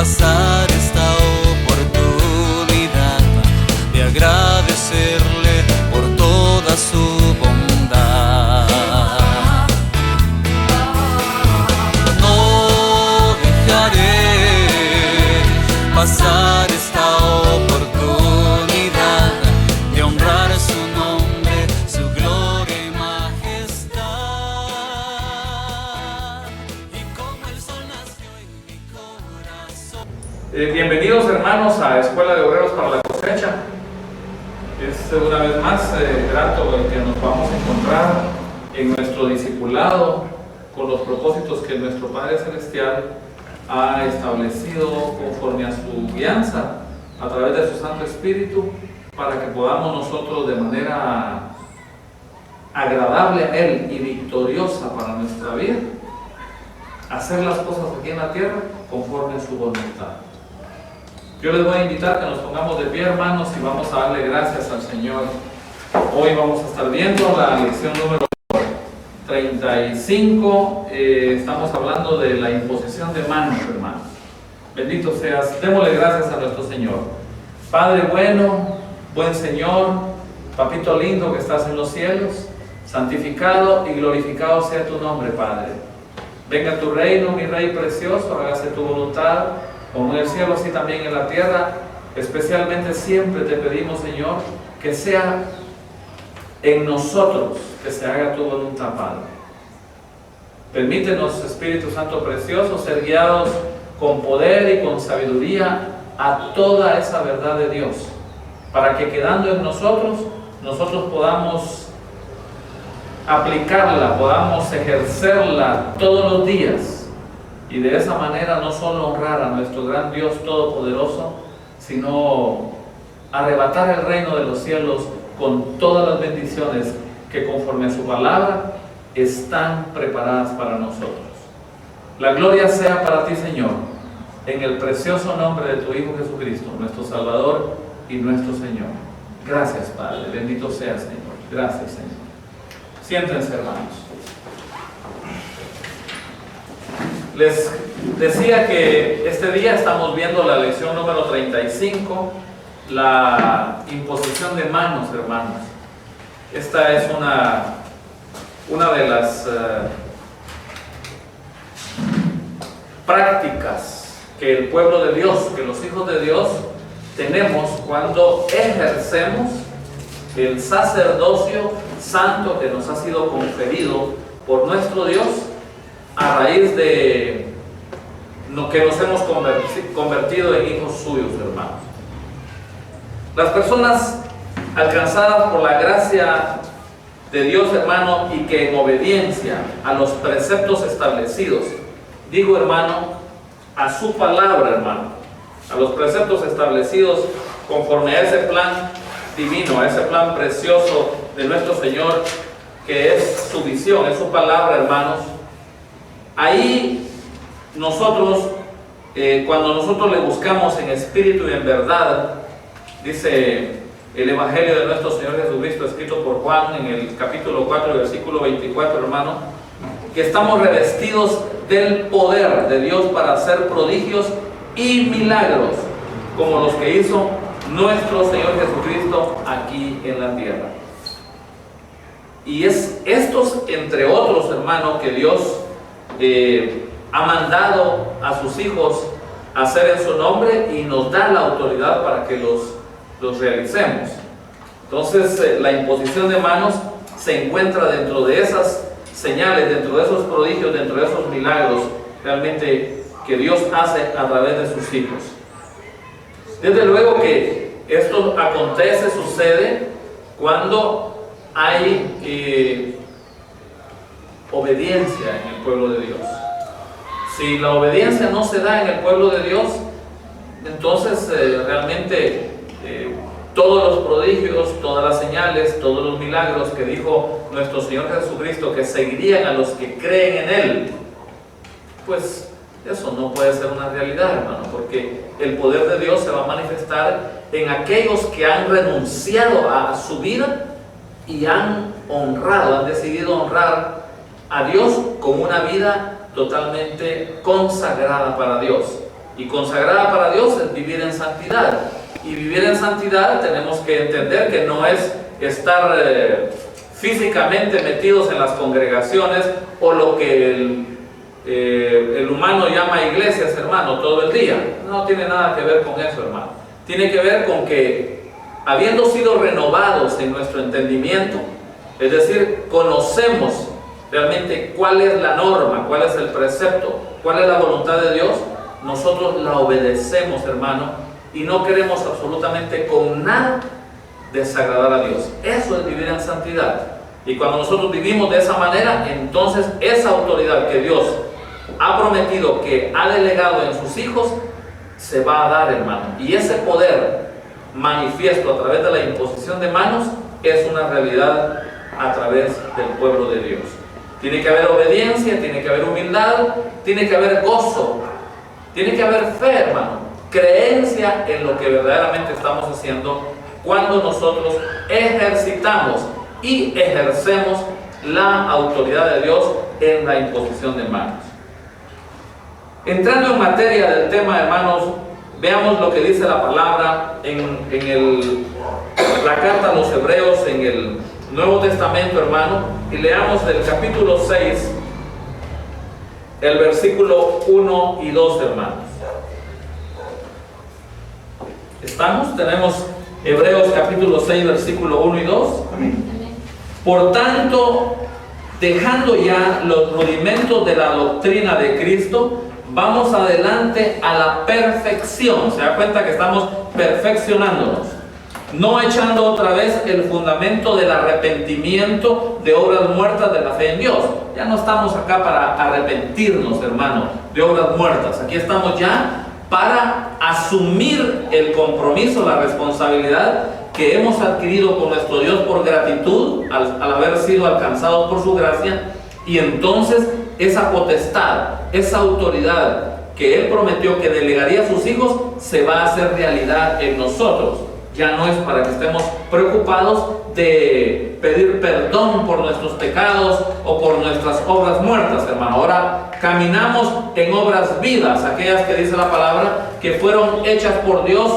pasar esta oportunidad de agradecerle por toda su bondad. No dejaré pasar esta oportunidad de honrar su nombre, su gloria y majestad. Y como el sol nació en mi corazón. Bienvenidos hermanos a Escuela de Obreros para la Cosecha. Es una vez más grato el que nos vamos a encontrar en nuestro discipulado con los propósitos que nuestro Padre Celestial ha establecido conforme a su guianza a través de su Santo Espíritu, para que podamos nosotros de manera agradable a Él y victoriosa para nuestra vida hacer las cosas aquí en la tierra conforme a su voluntad. Yo les voy a invitar que nos pongamos de pie, hermanos, y vamos a darle gracias al Señor. Hoy vamos a estar viendo la lección número 35. Estamos hablando de la imposición de manos, hermanos. Bendito seas. Démosle gracias a nuestro Señor. Padre bueno, buen Señor, Papito lindo que estás en los cielos, santificado y glorificado sea tu nombre, Padre. Venga tu reino, mi Rey precioso, hágase tu voluntad, como en el cielo, así también en la tierra. Especialmente siempre te pedimos, Señor, que sea en nosotros que se haga tu voluntad, Padre. Permítenos, Espíritu Santo precioso, ser guiados con poder y con sabiduría a toda esa verdad de Dios, para que quedando en nosotros podamos aplicarla, podamos ejercerla todos los días, y de esa manera no solo honrar a nuestro gran Dios todopoderoso, sino arrebatar el reino de los cielos con todas las bendiciones que conforme a su palabra están preparadas para nosotros. La gloria sea para ti, Señor, en el precioso nombre de tu Hijo Jesucristo, nuestro Salvador y nuestro Señor. Gracias, Padre, bendito sea, Señor. Gracias, Señor. Siéntense, hermanos. Les decía que este día estamos viendo la lección número 35, la imposición de manos, hermanos. Esta es una de las prácticas que el pueblo de Dios, que los hijos de Dios tenemos cuando ejercemos el sacerdocio santo que nos ha sido conferido por nuestro Dios a raíz de que nos hemos convertido en hijos suyos, hermanos. Las personas alcanzadas por la gracia de Dios, hermano, y que en obediencia a los preceptos establecidos, digo, hermano, a su palabra, hermano, a los preceptos establecidos conforme a ese plan divino, a ese plan precioso de nuestro Señor, que es su visión, es su palabra, hermanos. Ahí nosotros, cuando nosotros le buscamos en espíritu y en verdad, dice el Evangelio de nuestro Señor Jesucristo, escrito por Juan en el capítulo 4, versículo 24, hermano, que estamos revestidos del poder de Dios para hacer prodigios y milagros, como los que hizo nuestro Señor Jesucristo aquí en la tierra. Y es estos, entre otros, hermano, que Dios ha mandado a sus hijos a hacer en su nombre, y nos da la autoridad para que los realicemos. Entonces, la imposición de manos se encuentra dentro de esas señales, dentro de esos prodigios, dentro de esos milagros realmente que Dios hace a través de sus hijos. Desde luego que esto acontece, sucede cuando hay obediencia en el pueblo de Dios. Si la obediencia no se da en el pueblo de Dios, entonces realmente todos los prodigios, todas las señales, todos los milagros que dijo nuestro Señor Jesucristo que seguirían a los que creen en Él, pues eso no puede ser una realidad, hermano, porque el poder de Dios se va a manifestar en aquellos que han renunciado a su vida y han decidido honrar a Dios con una vida totalmente consagrada para Dios. Y consagrada para Dios es vivir en santidad. Y vivir en santidad tenemos que entender que no es estar físicamente metidos en las congregaciones o lo que el humano llama iglesias, hermano, todo el día. No tiene nada que ver con eso, hermano. Tiene que ver con que, habiendo sido renovados en nuestro entendimiento, es decir, conocemos realmente cuál es la norma, cuál es el precepto, cuál es la voluntad de Dios, nosotros la obedecemos, hermano, y no queremos absolutamente con nada desagradar a Dios. Eso es vivir en santidad. Y cuando nosotros vivimos de esa manera, entonces esa autoridad que Dios ha prometido, que ha delegado en sus hijos, se va a dar, hermano. Y ese poder manifiesto a través de la imposición de manos es una realidad a través del pueblo de Dios. Tiene que haber obediencia, tiene que haber humildad, tiene que haber gozo, tiene que haber fe, hermano, creencia en lo que verdaderamente estamos haciendo cuando nosotros ejercitamos y ejercemos la autoridad de Dios en la imposición de manos. Entrando en materia del tema, hermanos, veamos lo que dice la palabra en la carta a los Hebreos, en el Nuevo Testamento, hermano, y leamos del capítulo 6, el versículo 1 y 2, hermanos. ¿Estamos? Tenemos Hebreos capítulo 6, versículo 1 y 2. Amén. Por tanto, dejando ya los rudimentos de la doctrina de Cristo, vamos adelante a la perfección. Se da cuenta que estamos perfeccionándonos, no echando otra vez el fundamento del arrepentimiento de obras muertas de la fe en Dios. Ya no estamos acá para arrepentirnos, hermano, de obras muertas. Aquí estamos ya para asumir el compromiso, la responsabilidad que hemos adquirido con nuestro Dios por gratitud al haber sido alcanzados por su gracia. Y entonces esa potestad, esa autoridad que Él prometió que delegaría a sus hijos, se va a hacer realidad en nosotros. Ya no es para que estemos preocupados de pedir perdón por nuestros pecados o por nuestras obras muertas, hermano. Ahora caminamos en obras vivas, aquellas que dice la palabra que fueron hechas por Dios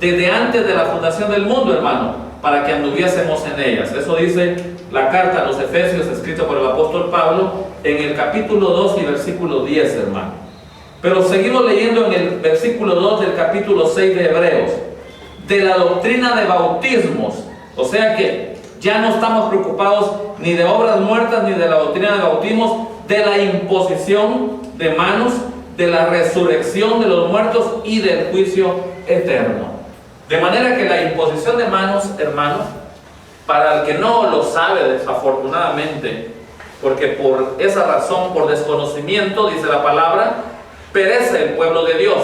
desde antes de la fundación del mundo, hermano, para que anduviésemos en ellas. Eso dice la carta a los Efesios, escrita por el apóstol Pablo, en el capítulo 2 y versículo 10, hermano. Pero seguimos leyendo en el versículo 2 del capítulo 6 de Hebreos, de la doctrina de bautismos. O sea que ya no estamos preocupados ni de obras muertas ni de la doctrina de bautismos, de la imposición de manos, de la resurrección de los muertos y del juicio eterno. De manera que la imposición de manos, hermanos, para el que no lo sabe desafortunadamente, porque por esa razón, por desconocimiento, dice la palabra, perece el pueblo de Dios.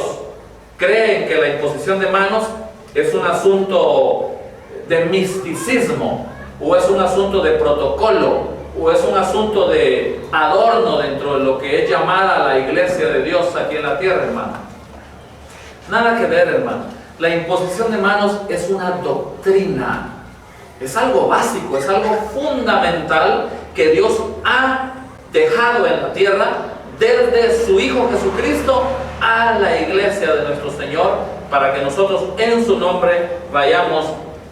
Creen que la imposición de manos es un asunto de misticismo, o es un asunto de protocolo, o es un asunto de adorno dentro de lo que es llamada la iglesia de Dios aquí en la tierra, hermano. Nada que ver, hermano. La imposición de manos es una doctrina, es algo básico, es algo fundamental que Dios ha dejado en la tierra desde su Hijo Jesucristo a la iglesia de nuestro Señor, para que nosotros en su nombre vayamos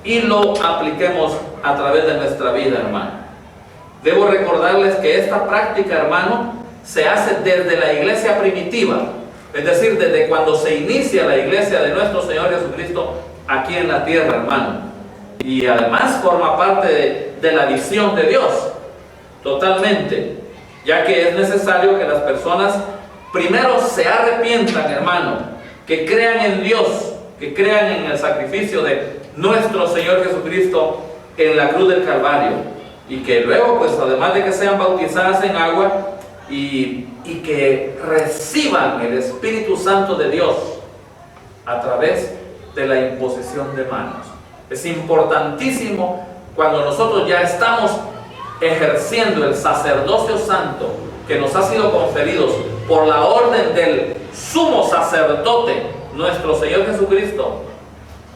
y lo apliquemos a través de nuestra vida, hermano. Debo recordarles que esta práctica, hermano, se hace desde la iglesia primitiva, es decir, desde cuando se inicia la iglesia de nuestro Señor Jesucristo aquí en la tierra, hermano. Y además forma parte de la visión de Dios, totalmente, ya que es necesario que las personas primero se arrepientan, hermano, que crean en Dios, que crean en el sacrificio de nuestro Señor Jesucristo en la cruz del Calvario, y que luego, pues además de que sean bautizadas en agua y que reciban el Espíritu Santo de Dios a través de la imposición de manos. Es importantísimo cuando nosotros ya estamos ejerciendo el sacerdocio santo que nos ha sido conferidos por la orden del sumo sacerdote, nuestro Señor Jesucristo,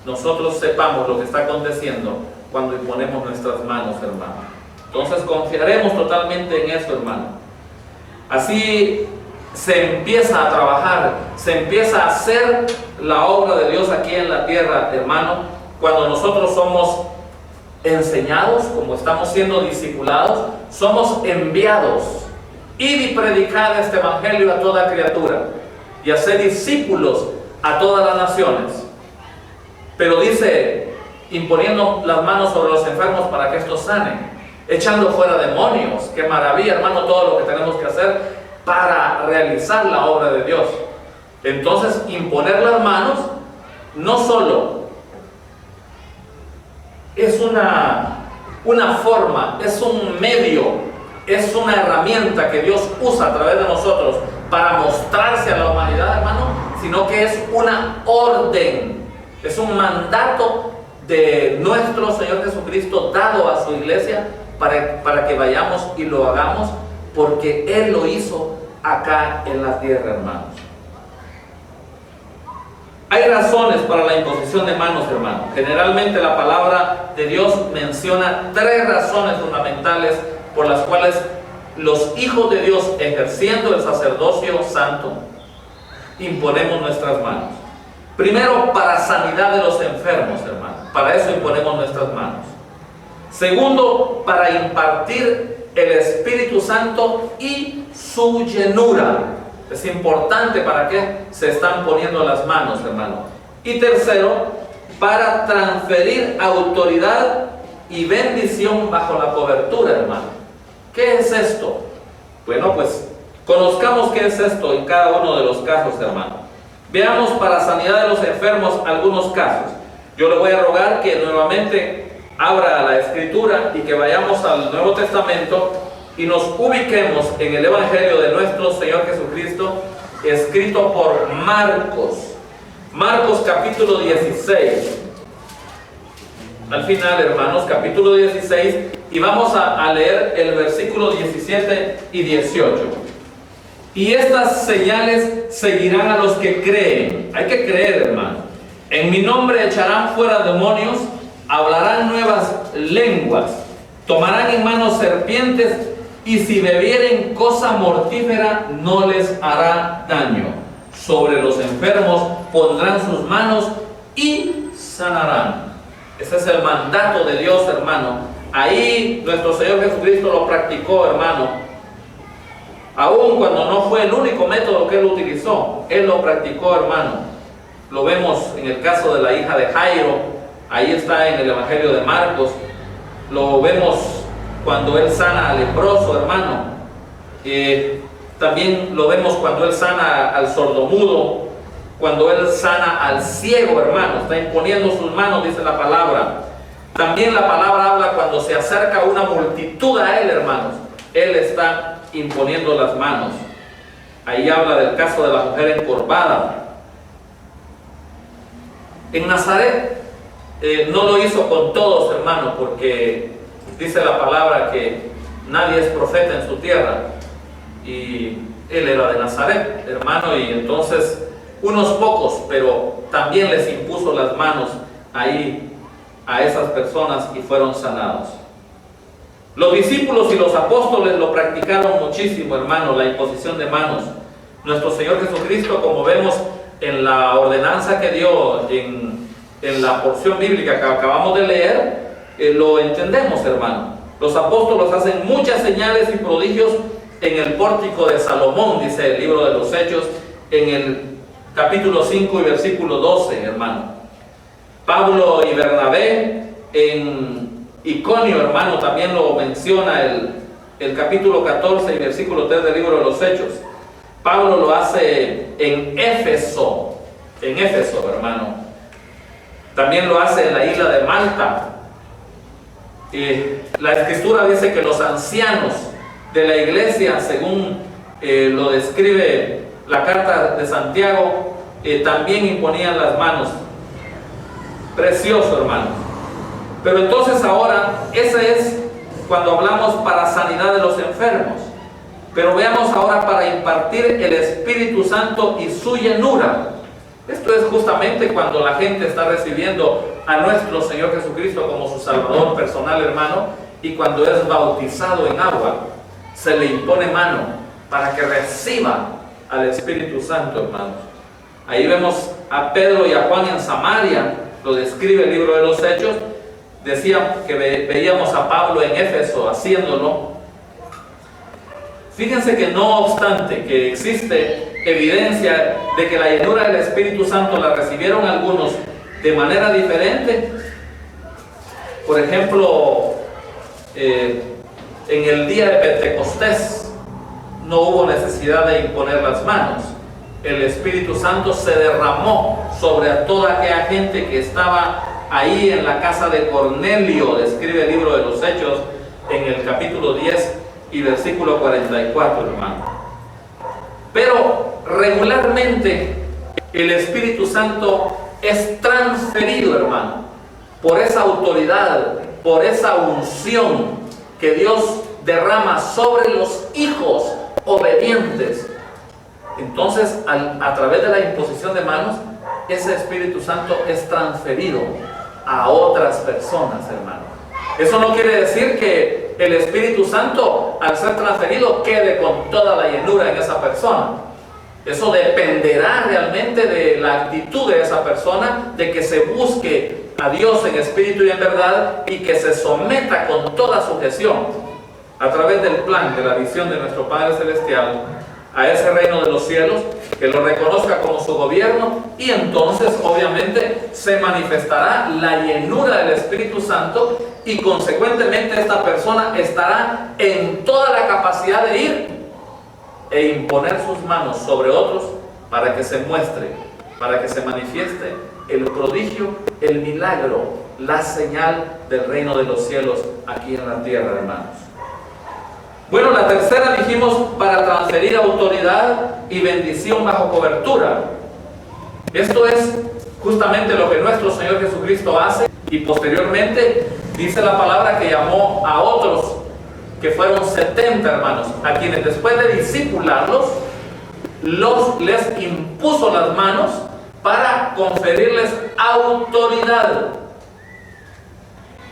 nosotros sepamos lo que está aconteciendo cuando imponemos nuestras manos, hermano. Entonces confiaremos totalmente en eso, hermano. Así se empieza a trabajar, se empieza a hacer la obra de Dios aquí en la tierra, hermano, cuando nosotros somos enseñados, como estamos siendo discipulados, somos enviados. Ir y predicar este evangelio a toda criatura y hacer discípulos a todas las naciones. Pero dice, imponiendo las manos sobre los enfermos para que estos sanen, echando fuera demonios. Qué maravilla, hermano, todo lo que tenemos que hacer para realizar la obra de Dios. Entonces, imponer las manos no solo es una forma, es un medio, es una herramienta que Dios usa a través de nosotros para mostrarse a la humanidad, hermano, sino que es una orden, es un mandato de nuestro Señor Jesucristo dado a su iglesia para que vayamos y lo hagamos, porque Él lo hizo acá en la tierra, hermanos. Hay razones para la imposición de manos, hermano. Generalmente la palabra de Dios menciona 3 razones fundamentales por las cuales los hijos de Dios, ejerciendo el sacerdocio santo, imponemos nuestras manos. Primero, para sanidad de los enfermos, hermano. Para eso imponemos nuestras manos. Segundo, para impartir el Espíritu Santo y su llenura. Es importante para qué se están poniendo las manos, hermano. Y tercero, para transferir autoridad y bendición bajo la cobertura, hermano. ¿Qué es esto? Bueno, pues conozcamos qué es esto en cada uno de los casos, hermano. Veamos para sanidad de los enfermos algunos casos. Yo le voy a rogar que nuevamente abra la Escritura y que vayamos al Nuevo Testamento y nos ubiquemos en el Evangelio de nuestro Señor Jesucristo, escrito por Marcos. Marcos capítulo 16. Al final, hermanos, capítulo 16, y vamos a leer el versículo 17 y 18. Y estas señales seguirán a los que creen. Hay que creer, hermano. En mi nombre echarán fuera demonios, hablarán nuevas lenguas, tomarán en manos serpientes, y si bebieren cosa mortífera no les hará daño. Sobre los enfermos pondrán sus manos y sanarán. Ese es el mandato de Dios, hermano. Ahí nuestro Señor Jesucristo lo practicó, hermano. Aun cuando no fue el único método que Él utilizó, Él lo practicó, hermano. Lo vemos en el caso de la hija de Jairo. Ahí está en el Evangelio de Marcos. Lo vemos cuando Él sana al leproso, hermano. También lo vemos cuando Él sana al sordomudo, cuando Él sana al ciego, hermano. Está imponiendo sus manos, dice la palabra. También la palabra habla cuando se acerca una multitud a Él, hermanos. Él está imponiendo las manos. Ahí habla del caso de la mujer encorvada. En Nazaret no lo hizo con todos, hermano, porque dice la palabra que nadie es profeta en su tierra, y Él era de Nazaret, hermano, y entonces unos pocos, pero también les impuso las manos ahí a esas personas y fueron sanados. Los discípulos y los apóstoles lo practicaron muchísimo, hermano, la imposición de manos. Nuestro Señor Jesucristo, como vemos en la ordenanza que dio en la porción bíblica que acabamos de leer, lo entendemos, hermano. Los apóstoles hacen muchas señales y prodigios en el pórtico de Salomón, dice el libro de los Hechos, en el capítulo 5 y versículo 12, hermano. Pablo y Bernabé en Iconio, hermano, también lo menciona el capítulo 14 y versículo 3 del libro de los Hechos. Pablo lo hace en Éfeso, hermano. También lo hace en la isla de Malta. La Escritura dice que los ancianos de la iglesia, según lo describe la carta de Santiago, también imponían las manos. Precioso, hermano. Pero entonces ahora, ese es cuando hablamos para sanidad de los enfermos. Pero veamos ahora para impartir el Espíritu Santo y su llenura. Esto es justamente cuando la gente está recibiendo a nuestro Señor Jesucristo como su Salvador personal, hermano, y cuando es bautizado en agua, se le impone mano para que reciba al Espíritu Santo, hermanos. Ahí vemos a Pedro y a Juan en Samaria, lo describe el libro de los Hechos. Decía que veíamos a Pablo en Éfeso haciéndolo. Fíjense que no obstante que existe evidencia de que la llenura del Espíritu Santo la recibieron algunos de manera diferente. Por ejemplo, en el día de Pentecostés no hubo necesidad de imponer las manos. El Espíritu Santo se derramó sobre toda aquella gente que estaba ahí en la casa de Cornelio, describe el libro de los Hechos en el capítulo 10 y versículo 44, hermano. Pero regularmente el Espíritu Santo es transferido, hermano, por esa autoridad, por esa unción que Dios derrama sobre los hijos obedientes. Entonces, a través de la imposición de manos, ese Espíritu Santo es transferido a otras personas, hermano. Eso no quiere decir que el Espíritu Santo, al ser transferido, quede con toda la llenura en esa persona. Eso dependerá realmente de la actitud de esa persona, de que se busque a Dios en espíritu y en verdad, y que se someta con toda sujeción a través del plan, de la visión de nuestro Padre Celestial, a ese reino de los cielos, que lo reconozca como su gobierno, y entonces obviamente se manifestará la llenura del Espíritu Santo, y consecuentemente esta persona estará en toda la capacidad de ir e imponer sus manos sobre otros para que se muestre, para que se manifieste el prodigio, el milagro, la señal del reino de los cielos aquí en la tierra, hermanos. Bueno, la tercera dijimos para transferir autoridad y bendición bajo cobertura. Esto es justamente lo que nuestro Señor Jesucristo hace, y posteriormente dice la palabra que llamó a otros, que fueron 70 hermanos, a quienes después de discipularlos, les impuso las manos para conferirles autoridad.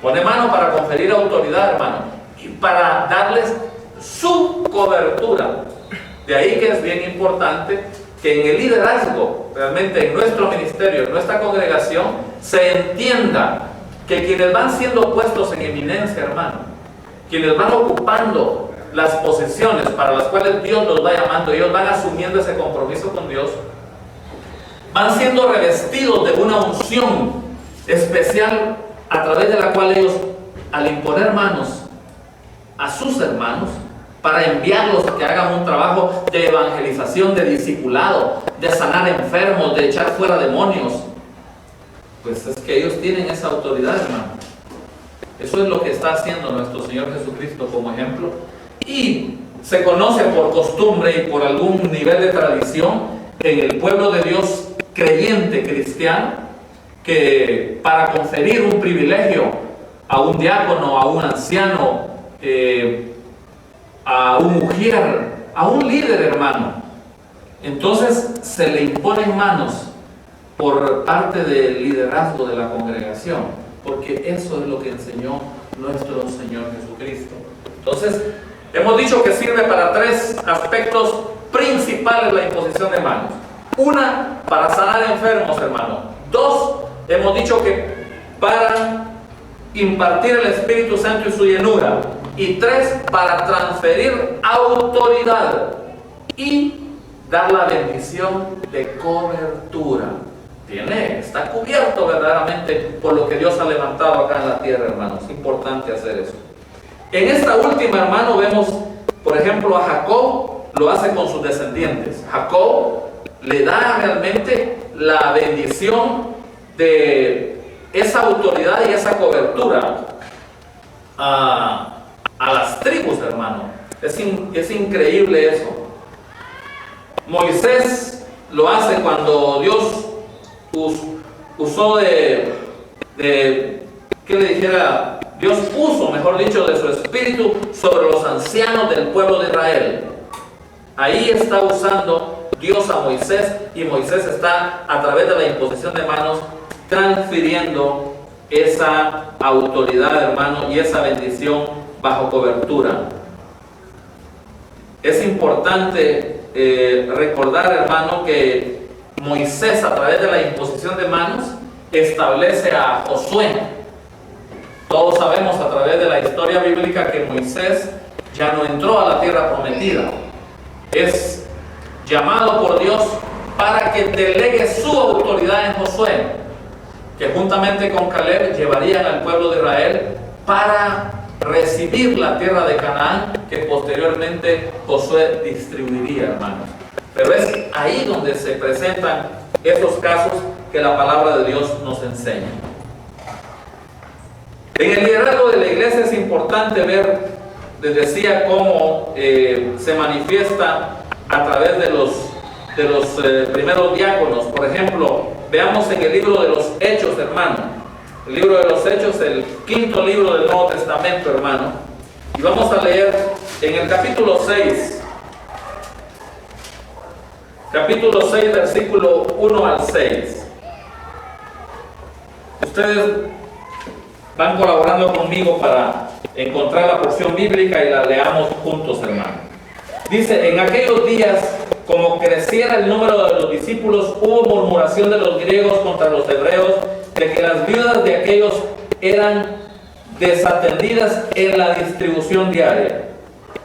Pone mano para conferir autoridad, hermano, y para darles su cobertura. De ahí que es bien importante que en el liderazgo, realmente en nuestro ministerio, en nuestra congregación, se entienda que quienes van siendo puestos en eminencia, hermano, quienes van ocupando las posiciones para las cuales Dios los va llamando, ellos van asumiendo ese compromiso con Dios, van siendo revestidos de una unción especial a través de la cual ellos, al imponer manos a sus hermanos, para enviarlos a que hagan un trabajo de evangelización, de discipulado, de sanar enfermos, de echar fuera demonios, pues es que ellos tienen esa autoridad, hermano. Eso es lo que está haciendo nuestro Señor Jesucristo como ejemplo, y se conoce por costumbre y por algún nivel de tradición en el pueblo de Dios creyente cristiano, que para conferir un privilegio a un diácono, a un anciano, a un mujer, a un líder, hermano, entonces se le imponen manos por parte del liderazgo de la congregación, porque eso es lo que enseñó nuestro Señor Jesucristo. Entonces, hemos dicho que sirve para tres aspectos principales la imposición de manos. Una, para sanar enfermos, hermano. Dos, hemos dicho que para impartir el Espíritu Santo y su llenura. Y tres, para transferir autoridad y dar la bendición de cobertura. Está cubierto verdaderamente por lo que Dios ha levantado acá en la tierra, hermanos. Es importante hacer eso. En esta última, hermano, vemos, por ejemplo, a Jacob, lo hace con sus descendientes. Jacob le da realmente la bendición de esa autoridad y esa cobertura a las tribus, hermano. Es increíble eso. Moisés lo hace cuando Dios usó ¿qué le dijera? Dios puso, mejor dicho, de su espíritu sobre los ancianos del pueblo de Israel. Ahí está usando Dios a Moisés, y Moisés está, a través de la imposición de manos, transfiriendo esa autoridad, hermano, y esa bendición bajo cobertura. Es importante recordar, hermano, que Moisés, a través de la imposición de manos, establece a Josué. Todos sabemos a través de la historia bíblica que Moisés ya no entró a la tierra prometida. Es llamado por Dios para que delegue su autoridad en Josué, que juntamente con Caleb llevarían al pueblo de Israel para recibir la tierra de Canaán, que posteriormente Josué distribuiría, hermanos. Pero es ahí donde se presentan esos casos que la palabra de Dios nos enseña. En el liderazgo de la iglesia es importante ver, les decía, cómo se manifiesta a través de los primeros diáconos. Por ejemplo, veamos en el libro de los Hechos, hermano. El libro de los Hechos, el quinto libro del Nuevo Testamento, hermano. Y vamos a leer en el capítulo 6. Capítulo 6, versículo 1 al 6. Ustedes van colaborando conmigo para encontrar la porción bíblica y la leamos juntos, hermano. Dice: en aquellos días, como creciera el número de los discípulos, hubo murmuración de los griegos contra los hebreos, de que las viudas de aquellos eran desatendidas en la distribución diaria.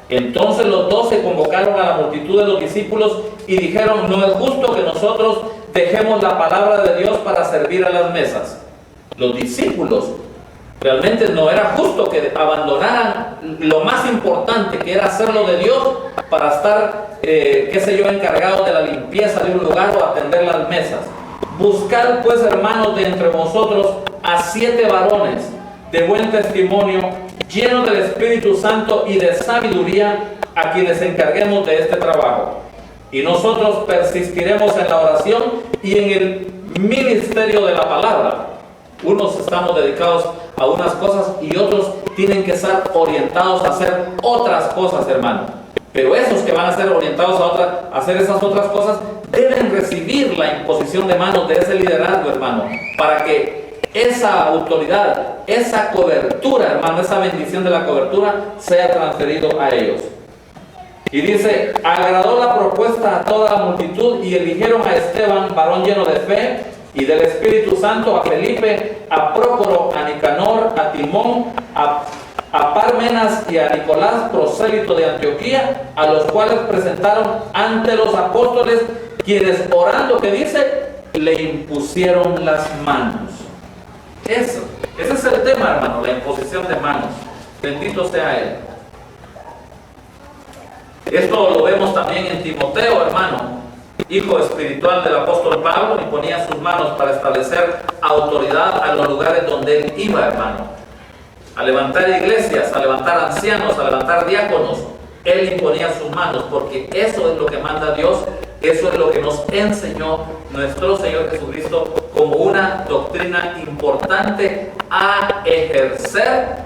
Entonces los 12 convocaron a la multitud de los discípulos y dijeron: no es justo que nosotros dejemos la palabra de Dios para servir a las mesas. Los discípulos realmente no era justo que abandonaran lo más importante, que era hacerlo de Dios, para estar, encargados de la limpieza de un lugar o atender las mesas. Buscad pues, hermanos, de entre vosotros a 7 varones de buen testimonio, llenos del Espíritu Santo y de sabiduría, a quienes encarguemos de este trabajo. Y nosotros persistiremos en la oración y en el ministerio de la palabra. Unos estamos dedicados a unas cosas y otros tienen que estar orientados a hacer otras cosas, hermano. Pero esos que van a ser orientados a hacer esas otras cosas deben recibir la imposición de manos de ese liderazgo, hermano, para que esa autoridad, esa cobertura, hermano, esa bendición de la cobertura sea transferido a ellos. Y dice: agradó la propuesta a toda la multitud y eligieron a Esteban, varón lleno de fe y del Espíritu Santo, a Felipe, a Prócoro, a Nicanor, a Timón, a Parmenas y a Nicolás, prosélito de Antioquía, a los cuales presentaron ante los apóstoles, quienes orando, que dice, le impusieron las manos. Ese es el tema, hermano, la imposición de manos. Bendito sea Él. Esto lo vemos también en Timoteo, hermano, hijo espiritual del apóstol Pablo, y ponía sus manos para establecer autoridad a los lugares donde él iba, hermano. A levantar iglesias, a levantar ancianos, a levantar diáconos. Él imponía sus manos, porque eso es lo que manda Dios. Eso es lo que nos enseñó nuestro Señor Jesucristo como una doctrina importante a ejercer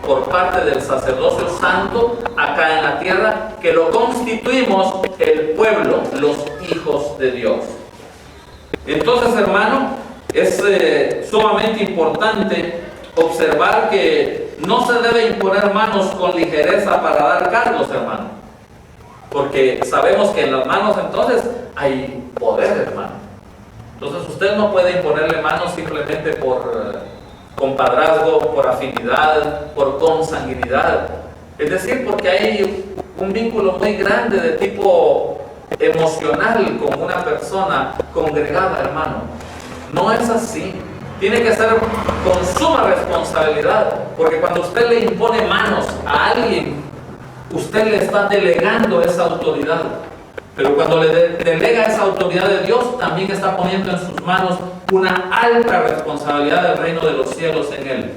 por parte del sacerdocio santo acá en la tierra, que lo constituimos el pueblo, los hijos de Dios. Entonces, hermano, es sumamente importante observar que no se debe imponer manos con ligereza para dar cargos, hermano, porque sabemos que en las manos entonces hay poder, hermano. Entonces usted no puede imponerle manos simplemente por compadrazgo, por afinidad, por consanguinidad. Es decir, porque hay un vínculo muy grande de tipo emocional con una persona congregada, hermano. No es así. Tiene que ser con suma responsabilidad, porque cuando usted le impone manos a alguien, usted le está delegando esa autoridad. Pero cuando le delega esa autoridad de Dios, también está poniendo en sus manos una alta responsabilidad del reino de los cielos en él.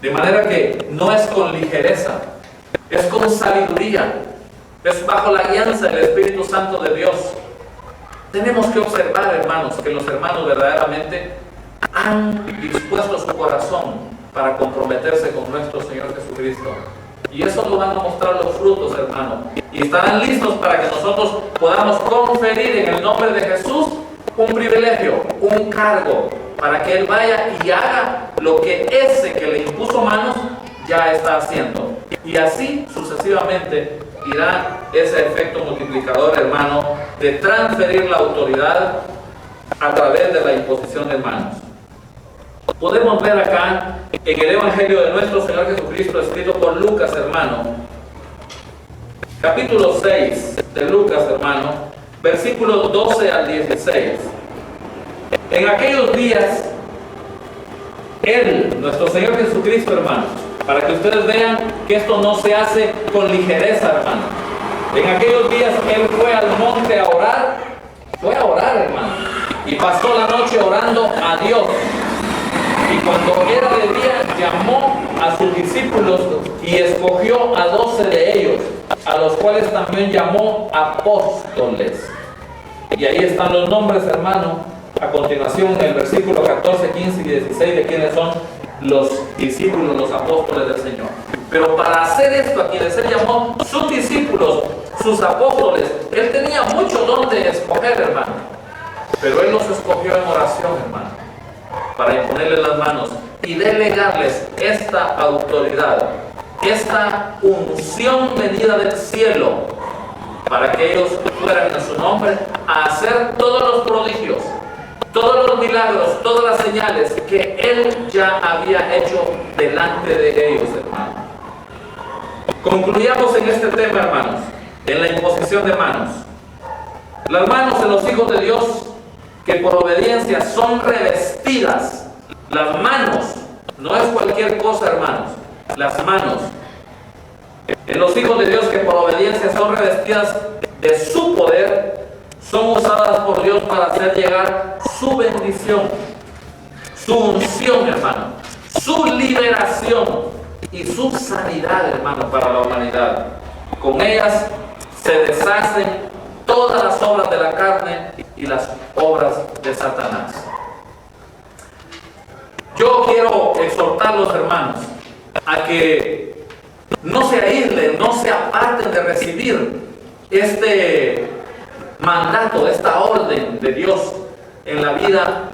De manera que no es con ligereza, es con sabiduría, es bajo la guianza del Espíritu Santo de Dios. Tenemos que observar, hermanos, que los hermanos verdaderamente han dispuesto su corazón para comprometerse con nuestro Señor Jesucristo. Y eso nos van a mostrar los frutos, hermano. Y estarán listos para que nosotros podamos conferir en el nombre de Jesús un privilegio, un cargo, para que Él vaya y haga lo que ese que le impuso manos ya está haciendo. Y así sucesivamente irá ese efecto multiplicador, hermano, de transferir la autoridad a través de la imposición de manos. Podemos ver acá en el Evangelio de nuestro Señor Jesucristo, escrito por Lucas, hermano, capítulo 6 de Lucas, hermano, versículos 12 al 16. En aquellos días, Él, nuestro Señor Jesucristo, hermano, para que ustedes vean que esto no se hace con ligereza, hermano. En aquellos días Él fue al monte a orar, hermano, y pasó la noche orando a Dios. Y cuando era de día, llamó a sus discípulos y escogió a 12 de ellos, a los cuales también llamó apóstoles. Y ahí están los nombres, hermano, a continuación en el versículo 14, 15 y 16 de quienes son los discípulos, los apóstoles del Señor. Pero para hacer esto, a quienes Él llamó sus discípulos, sus apóstoles, Él tenía mucho donde escoger, hermano. Pero Él los escogió en oración, hermano, para imponerles las manos y delegarles esta autoridad, esta unción venida del cielo, para que ellos fueran en su nombre a hacer todos los prodigios, todos los milagros, todas las señales que Él ya había hecho delante de ellos, hermano. Concluyamos en este tema, hermanos, en la imposición de manos. Las manos de los hijos de Dios que por obediencia son revestidas. Las manos, no es cualquier cosa, hermanos, las manos en los hijos de Dios que por obediencia son revestidas de su poder, son usadas por Dios para hacer llegar su bendición, su unción, hermano, su liberación y su sanidad, hermano, para la humanidad. Con ellas se deshacen todas las obras de la carne y las obras de Satanás. Yo quiero exhortarlos, hermanos, a que no se aíslen, no se aparten de recibir este mandato, esta orden de Dios en la vida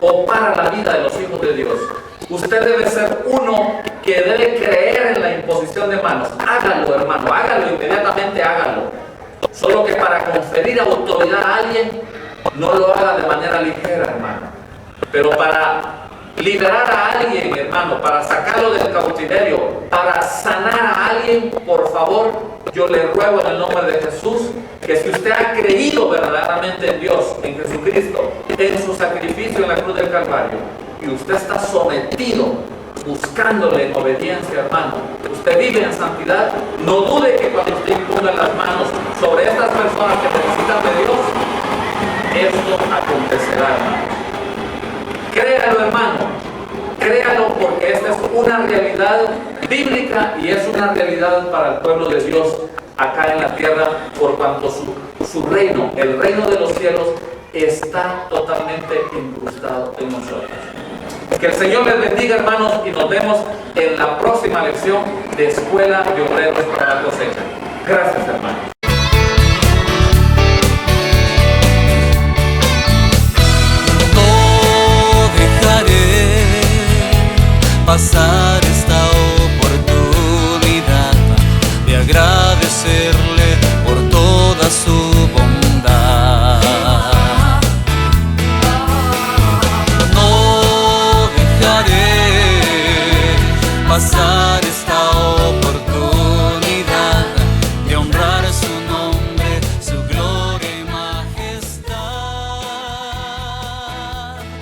o para la vida de los hijos de Dios. Usted debe ser uno que debe creer en la imposición de manos. Hágalo, hermano, hágalo, inmediatamente hágalo. Solo que para conferir autoridad a alguien, no lo haga de manera ligera, hermano. Pero para liberar a alguien, hermano, para sacarlo del cautiverio, para sanar a alguien, por favor, yo le ruego en el nombre de Jesús, que si usted ha creído verdaderamente en Dios, en Jesucristo, en su sacrificio en la cruz del Calvario, y usted está sometido, buscándole en obediencia, hermano, usted vive en santidad, no dude que cuando usted imponga las manos sobre estas personas que necesitan de Dios, esto acontecerá, hermano. Créalo, hermano, créalo, porque esta es una realidad bíblica y es una realidad para el pueblo de Dios acá en la tierra, por cuanto su reino, el reino de los cielos, está totalmente incrustado en nosotros. Que el Señor les bendiga, hermanos, y nos vemos en la próxima lección de Escuela de Obreros para la Cosecha. Gracias, hermano. Pasar esta oportunidad de agradecerle por toda su bondad. No dejaré pasar